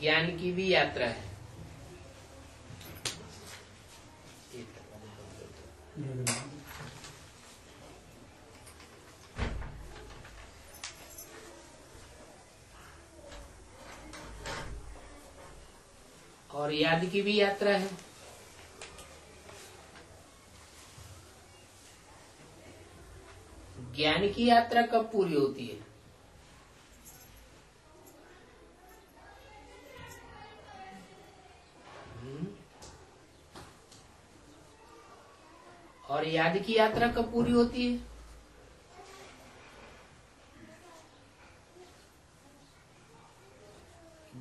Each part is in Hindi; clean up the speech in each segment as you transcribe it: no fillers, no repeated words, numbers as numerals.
ज्ञान की भी यात्रा है। और याद की भी यात्रा है। ज्ञान की यात्रा कब पूरी होती है? और याद की यात्रा कब पूरी होती है?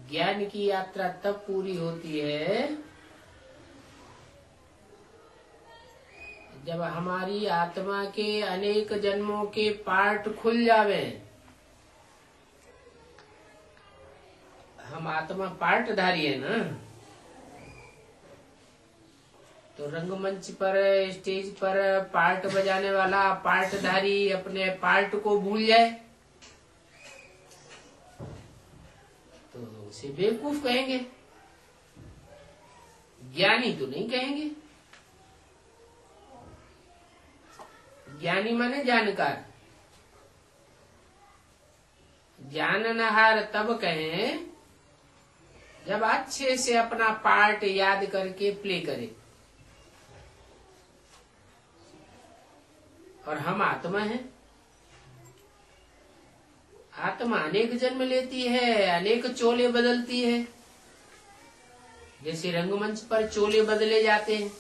ज्ञान की यात्रा तब पूरी होती है जब हमारी आत्मा के अनेक जन्मों के पार्ट खुल जावे। हम आत्मा पार्टधारी है ना, तो रंगमंच पर, स्टेज पर पार्ट बजाने वाला पार्टधारी अपने पार्ट को भूल जाए तो उसे बेवकूफ कहेंगे, ज्ञानी तो नहीं कहेंगे। ज्ञानी माने जानकार। जाननहार तब कहें जब अच्छे से अपना पार्ट याद करके प्ले करे। और हम आत्मा हैं। आत्मा अनेक जन्म लेती है, अनेक चोले बदलती है। जैसे रंगमंच पर चोले बदले जाते हैं,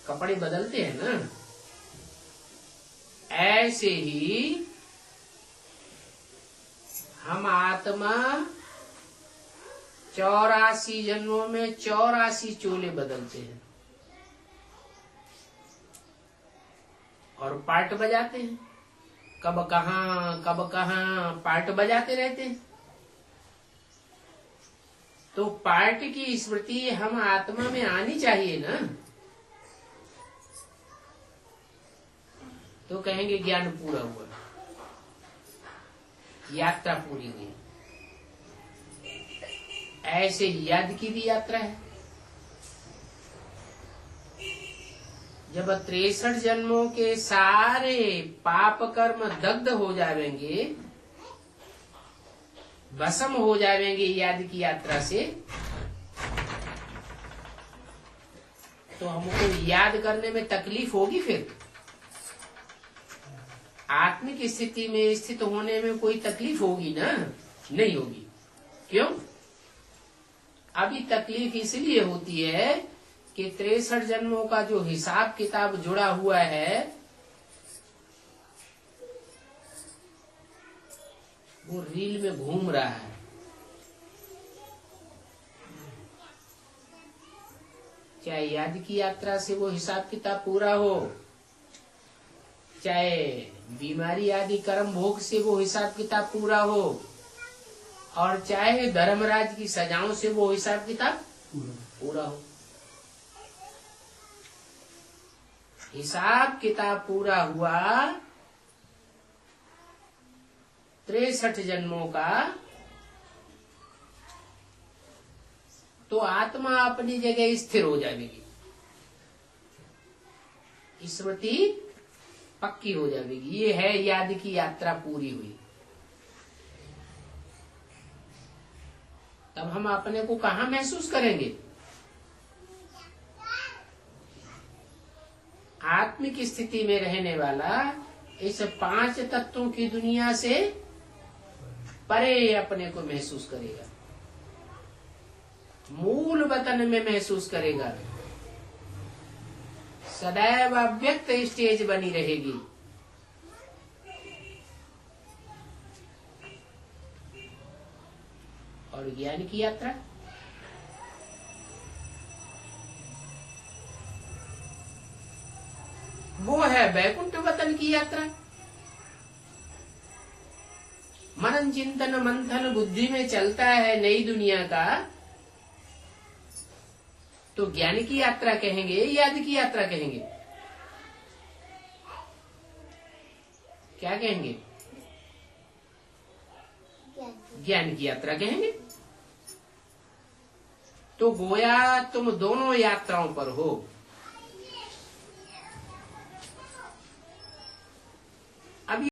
कपड़े बदलते हैं ना, ऐसे ही हम आत्मा 84 जन्मों में 84 चोले बदलते हैं और पार्ट बजाते हैं। कब कहाँ पार्ट बजाते रहते हैं। तो पार्ट की स्मृति हम आत्मा में आनी चाहिए ना, तो कहेंगे ज्ञान पूरा हुआ, यात्रा पूरी हुई। ऐसे याद की भी यात्रा है। जब 63 जन्मों के सारे पाप कर्म दग्ध हो जाएंगे, भस्म हो जाएंगे याद की यात्रा से, तो हमको याद करने में तकलीफ होगी। फिर आत्मिक स्थिति में स्थित होने में कोई तकलीफ होगी ना? नहीं होगी। क्यों? अभी तकलीफ इसलिए होती है कि 63 जन्मों का जो हिसाब किताब जुड़ा हुआ है वो रील में घूम रहा है। चाहे याद की यात्रा से वो हिसाब किताब पूरा हो, चाहे बीमारी आदि कर्म भोग से वो हिसाब किताब पूरा हो, और चाहे धर्मराज की सजाओं से वो हिसाब किताब पूरा हो। हिसाब किताब पूरा हुआ 63 जन्मों का, तो आत्मा अपनी जगह स्थिर हो जाएगी, स्मृति पक्की हो जाएगी। ये है याद की यात्रा पूरी हुई। तब हम अपने को कहाँ महसूस करेंगे? आत्मिक स्थिति में रहने वाला इस 5 तत्वों की दुनिया से परे अपने को महसूस करेगा, मूल वतन में महसूस करेगा। सदैव अव्यक्त स्टेज बनी रहेगी। और ज्ञान की यात्रा वो है वैकुंठ वतन की यात्रा। मनन चिंतन मंथन बुद्धि में चलता है नई दुनिया का, तो ज्ञान की यात्रा कहेंगे, याद की यात्रा कहेंगे? क्या कहेंगे? ज्ञान की यात्रा कहेंगे। तो गोया तुम दोनों यात्राओं पर हो।